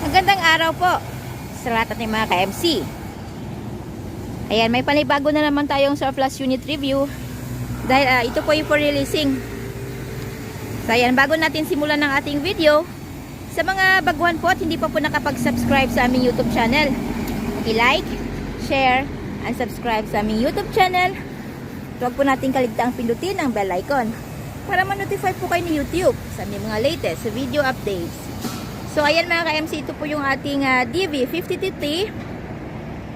Magandang araw po sa lahat ng mga ka-MC. Ayan, may panibago na naman tayong surplus unit review dahil ito po yung for releasing. So ayan, bago natin simulan ng ating video, sa mga baguhan po at hindi pa po nakapag-subscribe sa aming YouTube channel, i-like, share, and subscribe sa aming YouTube channel. Huwag po natin kaligtaang pindutin ang bell icon para ma-notify po kayo ni YouTube sa aming mga latest video updates. So ayan mga ka-MC, ito po yung ating DV50TT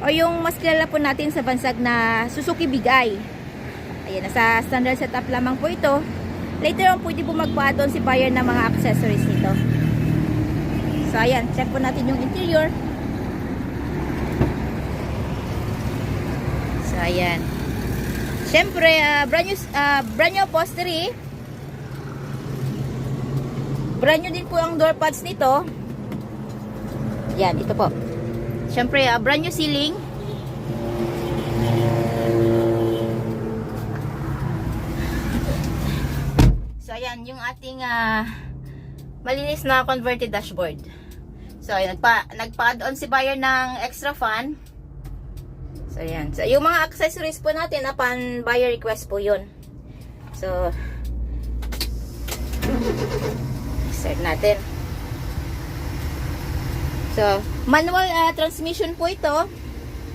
o yung mas kilala po natin sa bansag na Suzuki Bigay. Ayan, nasa standard setup lamang po ito. Later on, pwede po magpa-add-on si buyer ng mga accessories nito. So ayan, check po natin yung interior. So ayan. Siyempre, brand new upholstery. Brand new din po ang door pads nito. Yan, ito po. Siyempre, brand new ceiling. So, ayan, yung ating malinis na converted dashboard. So, ayan, nagpa-add-on si buyer ng extra fan. So, ayan. So, yung mga accessories po natin, upon buyer request po yun. So, start natin. So, manual transmission po ito.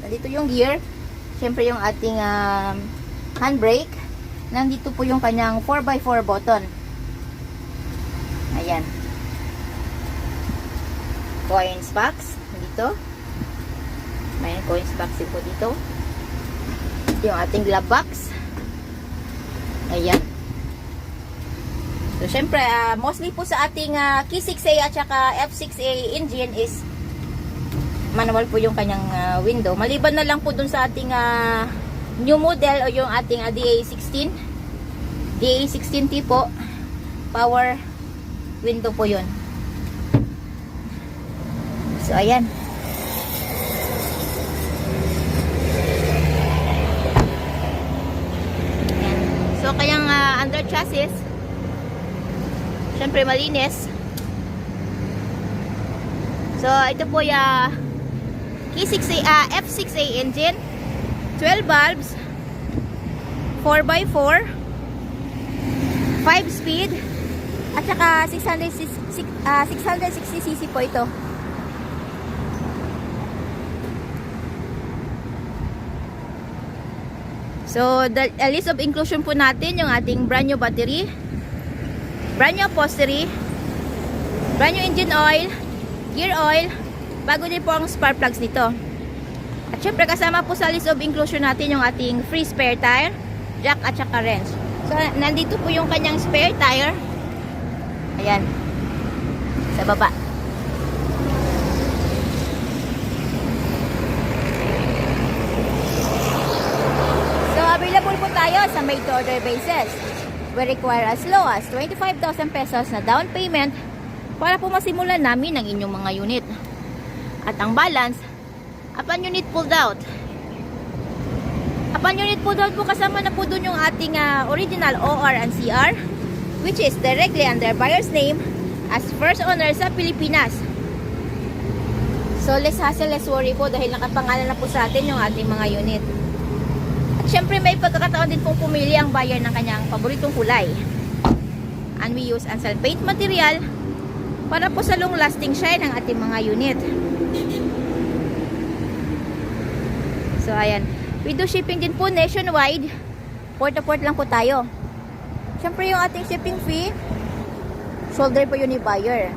Nandito yung gear. Siyempre yung ating handbrake. Nandito po yung kanyang 4x4 button. Ayan. Coins box. Dito. May coins box din po dito. Yung ating glove box. Ayan. So, syempre, mostly po sa ating K6A at saka F6A engine is manual po yung kanyang window. Maliban na lang po dun sa ating new model o yung ating DA16. DA16T po. Power window po yun. So, ayan. So, kayang under chassis, siyempre malinis. So, ito po yung F6A engine, 12 valves, 4x4, 5 speed, at saka 660cc po ito. So, the list of inclusion po natin, yung ating brand new battery, brand new upholstery, brand new engine oil, gear oil, bago din po ang spark plugs nito. At syempre kasama po sa list of inclusion natin yung ating free spare tire, jack at saka wrench. So nandito po yung kanyang spare tire. Ayan. Sa baba. So available po tayo sa made to order basis. We require as low as 25,000 pesos na down payment para po masimulan namin ang inyong mga unit. At ang balance, upon unit pulled out. Upon unit pulled out po, kasama na po dun yung ating original OR and CR, which is directly under buyer's name as first owner sa Pilipinas. So less hassle, less worry po dahil nakapangalan na po sa atin yung ating mga unit. At syempre may pagkakataon din pong pumili ang buyer ng kanyang paboritong kulay. And we use Ansal paint material para po sa long lasting shine ng ating mga unit. So ayan, we do shipping din po nationwide. Port to port lang po tayo. Syempre yung ating shipping fee, shoulder po yun ni buyer.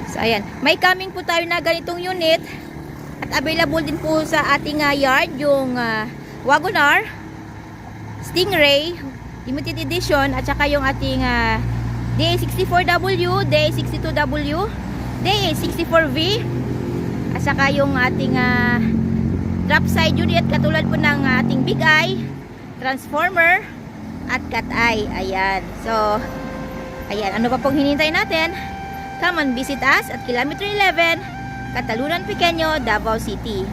So ayan, may coming po tayo na ganitong unit. At available din po sa ating yard yung Wagoner, Stingray limited edition, at saka yung ating DA64W, DA62W, DA64V, at saka yung ating drop side unit katulad po ng ating Big Eye, Transformer, at Cat Eye. Ayan. So, ayan. Ano pa pong hinintay natin? Come and visit us at Kilometer 11, Catalunan Pequeño, Davao City.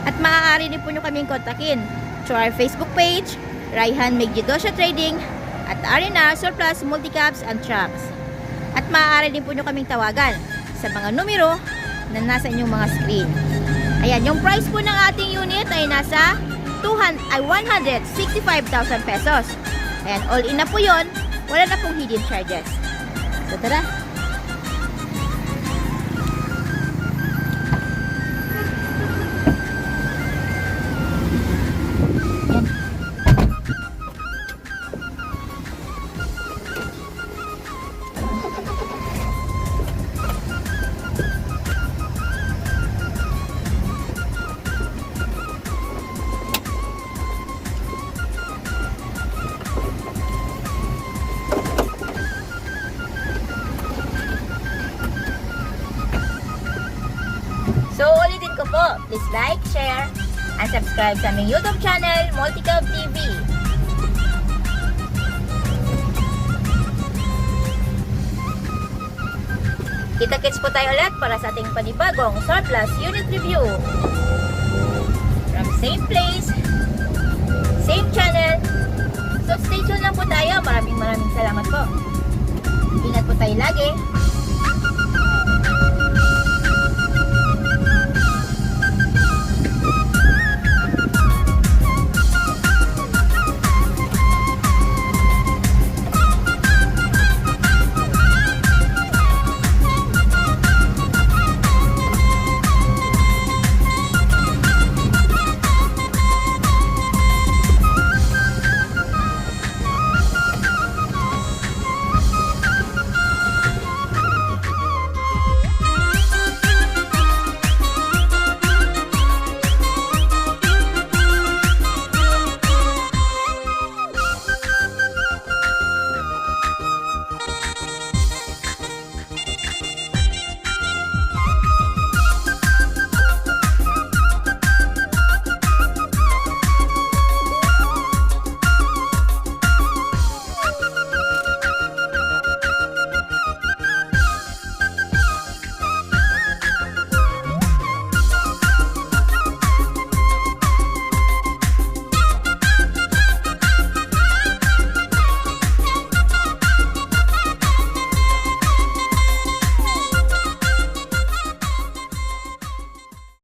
At maaari din po nyo kaming kontakin through our Facebook page, Raihan Megidosya Trading, at Arena Surplus Multicabs and Trucks. At maaari din po nyo kaming tawagan sa mga numero na nasa inyong mga screen. Ayan, yung price po ng ating unit ay nasa 165,000 pesos. Ayan, all in na po yun. Wala na pong hidden charges. So, tara. So, ulitin ko po, please like, share, and subscribe sa aming YouTube channel, Multicab TV. Kita-kits po tayo ulit para sa ating panibagong surplus unit review. From same place, same channel. So, stay tuned lang po tayo. Maraming salamat po. Ingat po tayo lagi.